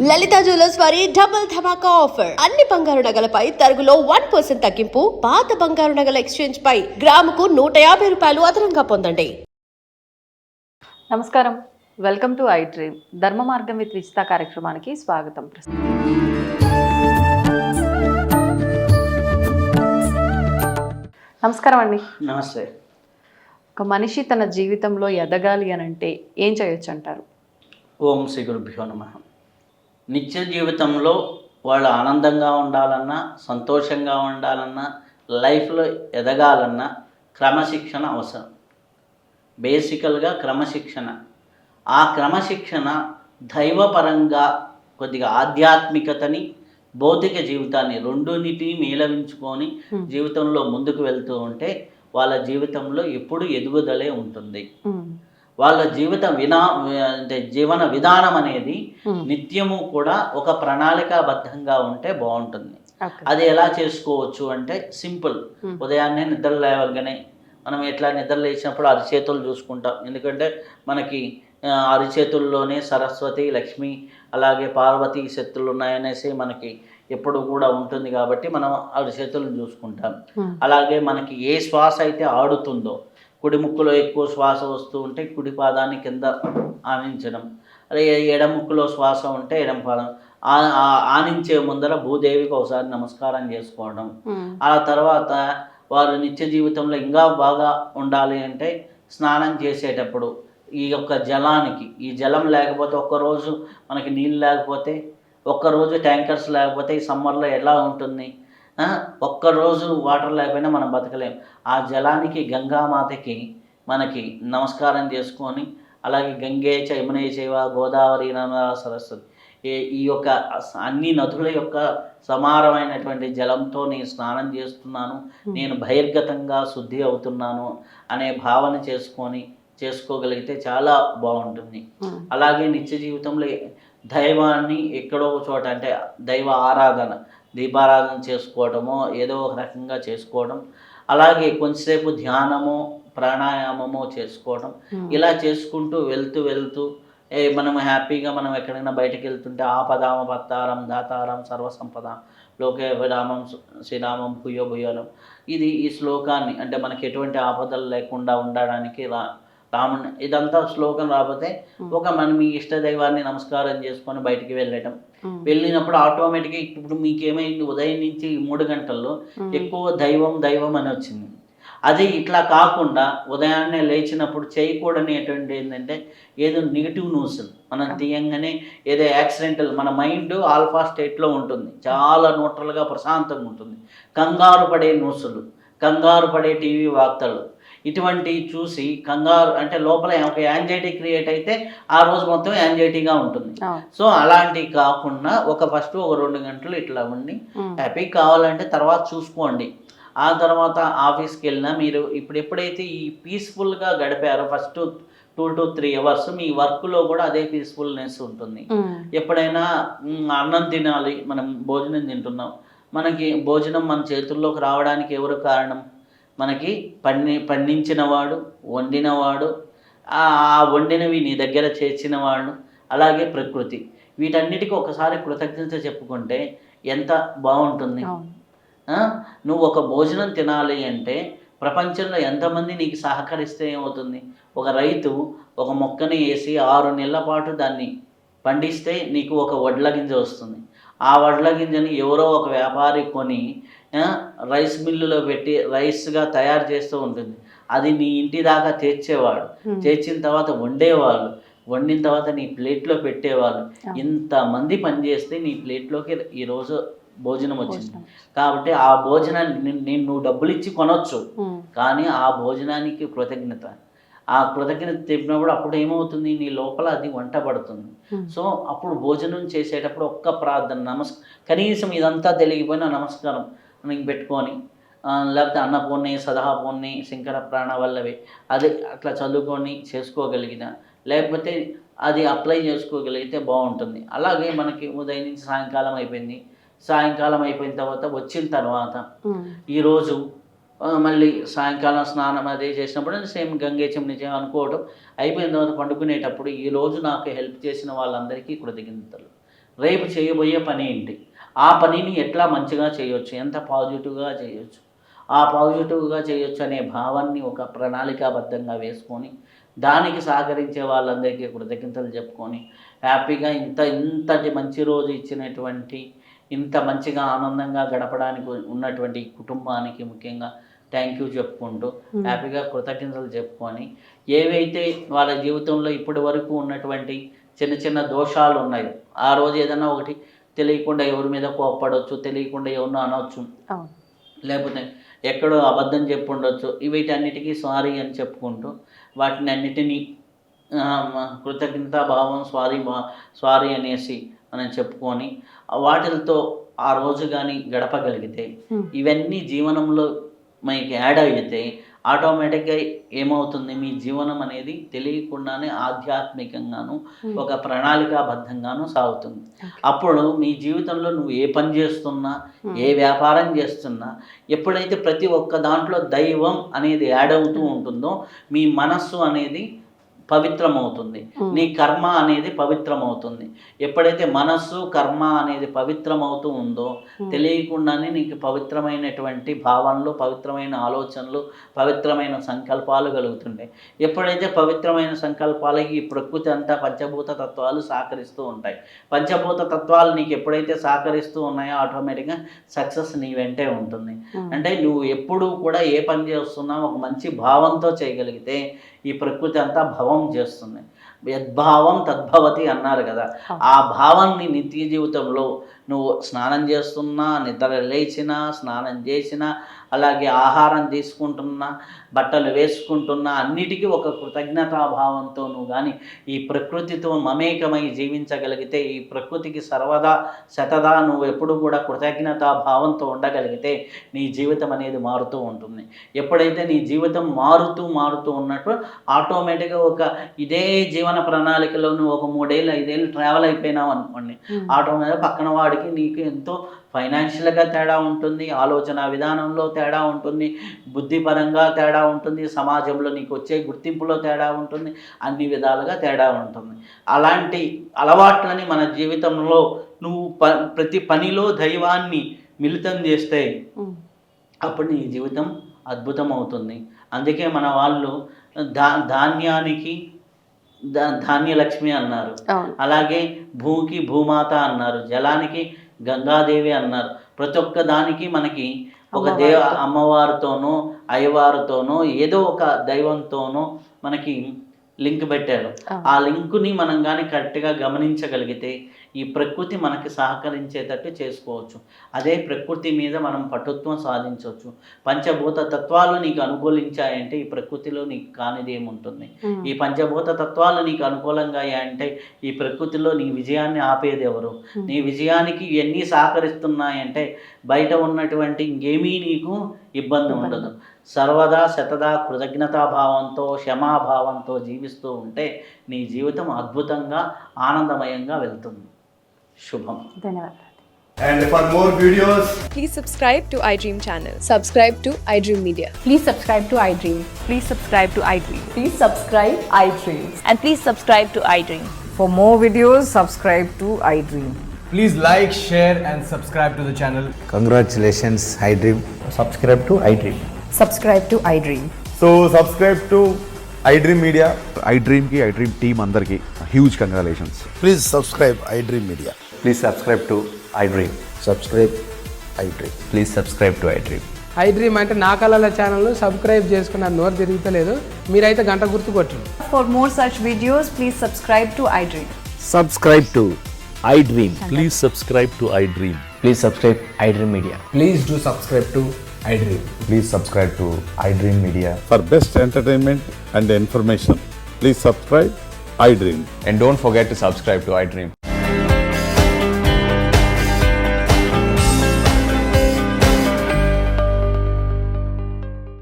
లలిత jewellers వారి double ధమాకా offer. అన్ని బంగారు నగలపై తరుగులో 1% తగ్గింపు. పాత బంగారు నగల ఎక్స్చేంజ్ పై గ్రాముకు 150 రూపాయలు అదనంగా పొందండి. నమస్కారం, వెల్కమ్ టు ఐ డ్రీమ్. ధర్మ మార్గం విత్ విజిత కార్యక్రమానికి స్వాగతం. నమస్కారం అండి. నమస్తే. ఒక మనిషి తన జీవితంలో ఎదగాలి అని అంటే ఏం చేయొచ్చు అంటారు? ఓం శ్రీ గురుభ్యో నమః. నిత్య జీవితంలో వాళ్ళు ఆనందంగా ఉండాలన్నా, సంతోషంగా ఉండాలన్నా, లైఫ్లో ఎదగాలన్నా క్రమశిక్షణ అవసరం. బేసికల్గా క్రమశిక్షణ. ఆ క్రమశిక్షణ దైవపరంగా కొద్దిగా ఆధ్యాత్మికతని, భౌతిక జీవితాన్ని రెండునిటిని మేళవించుకొని జీవితంలో ముందుకు వెళ్తూ ఉంటే వాళ్ళ జీవితంలో ఎప్పుడు ఎదుగుదలే ఉంటుంది. వాళ్ళ జీవన విధానం అనేది నిత్యము కూడా ఒక ప్రణాళికాబద్ధంగా ఉంటే బాగుంటుంది. అది ఎలా చేసుకోవచ్చు అంటే సింపుల్. ఉదయాన్నే నిద్ర లేవగానే మనం ఎట్లా నిద్ర లేచినప్పుడు అరిచేతులు చూసుకుంటాం. ఎందుకంటే మనకి అరిచేతుల్లోనే సరస్వతి, లక్ష్మి, అలాగే పార్వతీ శక్తులు ఉన్నాయనేసి మనకి ఎప్పుడు కూడా ఉంటుంది. కాబట్టి మనం అరిచేతులను చూసుకుంటాం. అలాగే మనకి ఏ శ్వాస అయితే ఆడుతుందో, కుడి ముక్కులో ఎక్కువ శ్వాస వస్తూ ఉంటే కుడి పాదాన్ని కింద ఆనించడం, అదే ఎడమ ముక్కులో శ్వాస ఉంటే ఎడమ పాదం ఆనించే ముందర భూదేవికి ఒకసారి నమస్కారం చేసుకోవడం. ఆ తర్వాత వారు నిత్య జీవితంలో ఇంకా బాగా ఉండాలి అంటే స్నానం చేసేటప్పుడు ఈ యొక్క జలానికి, ఈ జలం లేకపోతే ఒక్కరోజు మనకి నీళ్ళు లేకపోతే, ఒక్కరోజు ట్యాంకర్స్ లేకపోతే ఈ సమ్మర్లో ఎలా ఉంటుంది? ఒక్కరోజు వాటర్ లేకపోయినా మనం బతకలేం. ఆ జలానికి, గంగామాతకి మనకి నమస్కారం చేసుకొని, అలాగే గంగే చ యమునే చైవ గోదావరి నర్మదా సరస్వతి, ఈ యొక్క అన్ని నదుల యొక్క సమానమైనటువంటి జలంతో నేను స్నానం చేస్తున్నాను, నేను బహిర్గతంగా శుద్ధి అవుతున్నాను అనే భావన చేసుకోగలిగితే చాలా బాగుంటుంది. అలాగే నిత్య జీవితంలో దైవాన్ని ఎక్కడో ఒక చోట అంటే దైవ ఆరాధన, దీపారాధన చేసుకోవడమో ఏదో ఒక రకంగా చేసుకోవడం, అలాగే కొంచెంసేపు ధ్యానమో ప్రాణాయామమో చేసుకోవడం, ఇలా చేసుకుంటూ వెళ్తూ మనం హ్యాపీగా మనం ఎక్కడైనా బయటకు వెళ్తుంటే ఆపదామ భక్తారం దాతారం సర్వసంపద లోకే విరామం శ్రీరామం భూయో భూయోలం, ఈ శ్లోకాన్ని అంటే మనకి ఎటువంటి ఆపదలు లేకుండా ఉండడానికి రాముని ఇదంతా శ్లోకం రాకపోతే మనం మీ ఇష్ట దైవాన్ని నమస్కారం చేసుకొని బయటికి వెళ్ళినప్పుడు ఆటోమేటిక్గా ఇప్పుడు మీకేమైంది, ఉదయం నుంచి 3 గంటల్లో ఎక్కువ దైవం అని వచ్చింది. అది ఇట్లా కాకుండా ఉదయాన్నే లేచినప్పుడు చేయకూడనేటువంటి ఏంటంటే ఏదో నెగిటివ్ న్యూస్ మనం తీయంగానే ఏదో యాక్సిడెంటల్, మన మైండ్ ఆల్ఫా స్టేట్లో ఉంటుంది, చాలా న్యూట్రల్గా ప్రశాంతంగా ఉంటుంది. కంగారు పడే న్యూస్లు, కంగారు పడే టీవీ వార్తలు ఇటువంటివి చూసి కంగారు అంటే లోపల ఒక యాంగ్జైటీ క్రియేట్ అయితే ఆ రోజు మొత్తం యాంగ్జైటీగా ఉంటుంది. సో అలాంటివి కాకుండా ఫస్ట్ ఒక 2 గంటలు ఇట్లా ఉండి హ్యాపీ కావాలంటే తర్వాత చూసుకోండి. ఆ తర్వాత ఆఫీస్కి వెళ్ళినా మీరు ఇప్పుడు ఎప్పుడైతే ఈ పీస్ఫుల్గా గడిపారో ఫస్ట్ 2 to 3 అవర్స్ మీ వర్క్లో కూడా అదే పీస్ఫుల్నెస్ ఉంటుంది. ఎప్పుడైనా అన్నం తినాలి, మనం భోజనం తింటున్నాం, మనకి భోజనం మన చేతుల్లోకి రావడానికి ఎవరు కారణం? మనకి పండించినవాడు, వండినవాడు, ఆ వండినవి నీ దగ్గర చేర్చిన వాళ్ళు, అలాగే ప్రకృతి. వీటన్నిటికీ ఒకసారి కృతజ్ఞత చెప్పుకుంటే ఎంత బాగుంటుంది. నువ్వు ఒక భోజనం తినాలి అంటే ప్రపంచంలో ఎంతమంది నీకు సహకరిస్తే ఏమవుతుంది? ఒక రైతు ఒక మొక్కని వేసి 6 నెలల పాటు దాన్ని పండిస్తే నీకు ఒక వడ్ల గింజ వస్తుంది. ఆ వడ్ల గింజని ఎవరో ఒక వ్యాపారి కొని రైస్ మిల్లులో పెట్టి రైస్గా తయారు చేస్తూ ఉంటుంది. అది నీ ఇంటి దాకా తెచ్చేవాడు, తెచ్చిన తర్వాత వండేవాళ్ళు, వండిన తర్వాత నీ ప్లేట్లో పెట్టేవాళ్ళు. ఇంతమంది పనిచేస్తే నీ ప్లేట్లోకి ఈరోజు భోజనం వచ్చింది. కాబట్టి ఆ భోజనాన్ని నువ్వు డబ్బులు ఇచ్చి కొనవచ్చు, కానీ ఆ భోజనానికి కృతజ్ఞత, ఆ కృతజ్ఞత చెప్పినప్పుడు అప్పుడు ఏమవుతుంది, నీ లోపల అది వంట పడుతుంది. సో అప్పుడు భోజనం చేసేటప్పుడు ఒక్క ప్రార్థన, కనీసం ఇదంతా తెలియకపోయినా నమస్కారం మనకి పెట్టుకొని, లేకపోతే అన్నపూర్ణి సదాపూర్ణి శంకర ప్రాణవల్లవి అది అట్లా చదువుకొని చేసుకోగలిగిన, లేకపోతే అది అప్లై చేసుకోగలిగితే బాగుంటుంది. అలాగే మనకి ఉదయం నుంచి సాయంకాలం అయిపోయిన తర్వాత వచ్చిన తర్వాత ఈరోజు మళ్ళీ సాయంకాలం స్నానం అదే చేసినప్పుడు సేమ్ గంగే చెమ్ని అనుకోవడం అయిపోయిన తర్వాత పండుకునేటప్పుడు ఈరోజు నాకు హెల్ప్ చేసిన వాళ్ళందరికీ కృతజ్ఞతలు. రేపు చేయబోయే పని ఏంటి, ఆ పనిని ఎట్లా మంచిగా చేయొచ్చు, ఎంత పాజిటివ్గా చేయొచ్చు, ఆ పాజిటివ్గా చేయొచ్చు అనే భావాన్ని ఒక ప్రణాళికాబద్ధంగా వేసుకొని దానికి సహకరించే వాళ్ళందరికీ కృతజ్ఞతలు చెప్పుకొని హ్యాపీగా ఇంతటి మంచి రోజు ఇచ్చినటువంటి, ఇంత మంచిగా ఆనందంగా గడపడానికి ఉన్నటువంటి కుటుంబానికి ముఖ్యంగా థ్యాంక్ యూ చెప్పుకుంటూ హ్యాపీగా కృతజ్ఞతలు చెప్పుకొని ఏవైతే వాళ్ళ జీవితంలో ఇప్పటి వరకు ఉన్నటువంటి చిన్న చిన్న దోషాలు ఉన్నాయో ఆ రోజు ఏదైనా ఒకటి తెలియకుండా ఎవరి మీద కోప్పడవచ్చు, తెలియకుండా ఎవరినో అనవచ్చు, లేకపోతే ఎక్కడో అబద్ధం చెప్పి ఉండొచ్చు, వీటన్నిటికీ సారీ అని చెప్పుకుంటూ వాటిని అన్నిటినీ కృతజ్ఞతాభావం సారీ అనేసి మనం చెప్పుకొని వాటితో ఆ రోజు కానీ గడపగలిగితే ఇవన్నీ జీవనంలో మనకి యాడ్ అయితే ఆటోమేటిక్గా ఏమవుతుంది, మీ జీవనం అనేది తెలియకుండానే ఆధ్యాత్మికంగాను ఒక ప్రణాళికాబద్ధంగాను సాగుతుంది. అప్పుడు మీ జీవితంలో నువ్వు ఏ పని చేస్తున్నా, ఏ వ్యాపారం చేస్తున్నా, ఎప్పుడైతే ప్రతి ఒక్క దాంట్లో దైవం అనేది యాడ్ అవుతూ ఉంటుందో మీ మనస్సు అనేది పవిత్రమవుతుంది, నీ కర్మ అనేది పవిత్రమవుతుంది. ఎప్పుడైతే మనస్సు కర్మ అనేది పవిత్రమవుతూ ఉందో తెలియకుండానే నీకు పవిత్రమైనటువంటి భావనలు, పవిత్రమైన ఆలోచనలు, పవిత్రమైన సంకల్పాలు కలుగుతుంటాయి. ఎప్పుడైతే పవిత్రమైన సంకల్పాలకి ఈ ప్రకృతి అంతా పంచభూత తత్వాలు సహకరిస్తూ ఉంటాయి. పంచభూత తత్వాలు నీకు ఎప్పుడైతే సహకరిస్తూ ఉన్నాయో ఆటోమేటిక్గా సక్సెస్ నీ వెంటే ఉంటుంది. అంటే నువ్వు ఎప్పుడూ కూడా ఏ పని చేస్తున్నా ఒక మంచి భావంతో చేయగలిగితే ఈ ప్రకృతి అంతా భవం చేస్తుంది. యద్భావం తద్భవతి అన్నారు కదా, ఆ భావాన్ని నిత్య జీవితంలో నువ్వు స్నానం చేస్తున్నా, నిద్ర లేచినా, స్నానం చేసినా, అలాగే ఆహారం తీసుకుంటున్నా, బట్టలు వేసుకుంటున్నా, అన్నిటికీ ఒక కృతజ్ఞతాభావంతో నువ్వు కానీ ఈ ప్రకృతితో మమేకమై జీవించగలిగితే, ఈ ప్రకృతికి సర్వదా శతదా నువ్వు ఎప్పుడు కూడా కృతజ్ఞతాభావంతో ఉండగలిగితే నీ జీవితం అనేది మారుతూ ఉంటుంది. ఎప్పుడైతే నీ జీవితం మారుతూ ఉన్నట్టు ఆటోమేటిక్గా ఒక ఇదే జీవన ప్రణాళికలో నువ్వు ఒక 3 ఏళ్ళు 5 ఏళ్ళు ట్రావెల్ అయిపోయినావు అనుకోండి, ఆటోమేటిక్గా పక్కన వాడికి నీకు ఎంతో ఫైనాన్షియల్గా తేడా ఉంటుంది, ఆలోచన విధానంలో తేడా ఉంటుంది, బుద్ధిపరంగా తేడా ఉంటుంది, సమాజంలో నీకు వచ్చే గుర్తింపులో తేడా ఉంటుంది, అన్ని విధాలుగా తేడా ఉంటుంది. అలాంటి అలవాట్లని మన జీవితంలో నువ్వు ప్రతి పనిలో దైవాన్ని మిళితం చేస్తే అప్పుడు నీ జీవితం అద్భుతం అవుతుంది. అందుకే మన వాళ్ళు ధాన్యానికి ధాన్యలక్ష్మి అన్నారు, అలాగే భూమికి భూమాత అన్నారు, జలానికి గంగాదేవి అన్నారు. ప్రతి ఒక్క దానికి మనకి ఒక అమ్మవారితోనో అయ్యవారితోనో ఏదో ఒక దైవంతోనో మనకి లింక్ పెట్టారు. ఆ లింకుని మనం కానీ కరెక్ట్గా గమనించగలిగితే ఈ ప్రకృతి మనకి సహకరించేటట్టు చేసుకోవచ్చు. అదే ప్రకృతి మీద మనం పటుత్వం సాధించవచ్చు. పంచభూత తత్వాలు నీకు అనుకూలించాయంటే ఈ ప్రకృతిలో నీకు కానిది ఏముంటుంది. ఈ పంచభూత తత్వాలు నీకు అనుకూలంగా అంటే ఈ ప్రకృతిలో నీ విజయాన్ని ఆపేది ఎవరు? నీ విజయానికి ఇవన్నీ సహకరిస్తున్నాయంటే బయట ఉన్నటువంటి ఇంకేమీ నీకు ఇబ్బంది ఉండదు. సర్వదా శతదా కృతజ్ఞతాభావంతో క్షమాభావంతో జీవిస్తూ ఉంటే నీ జీవితం అద్భుతంగా ఆనందమయంగా వెళ్తుంది. శుభం. ధన్యవాదాలు. And for more videos, Please subscribe to iDream channel. Subscribe to iDream Media. Please subscribe to iDream. Please subscribe to iDream. Please subscribe iDream. And please subscribe to iDream. For more videos, subscribe to iDream. please like, share and subscribe to the channel. Congratulations, iDream. Subscribe to iDream. Subscribe to iDream. So subscribe to iDream Media. iDream ki iDream team andarki huge congratulations. Please subscribe iDream Media. Please subscribe to iDream. Subscribe iDream. Please subscribe to iDream. iDream అంటే నా కళల channel subscribe చేసుకున్న నోరు తిరుగుతలేదు, మీరైతే గంట గుర్తు కొట్టండి. For more such videos, please subscribe to iDream. Subscribe to iDream. Please subscribe to iDream. Please subscribe iDream Media. Please do subscribe to iDream. Please subscribe to iDream Media. For best entertainment and information, please subscribe iDream. And don't forget to subscribe to iDream.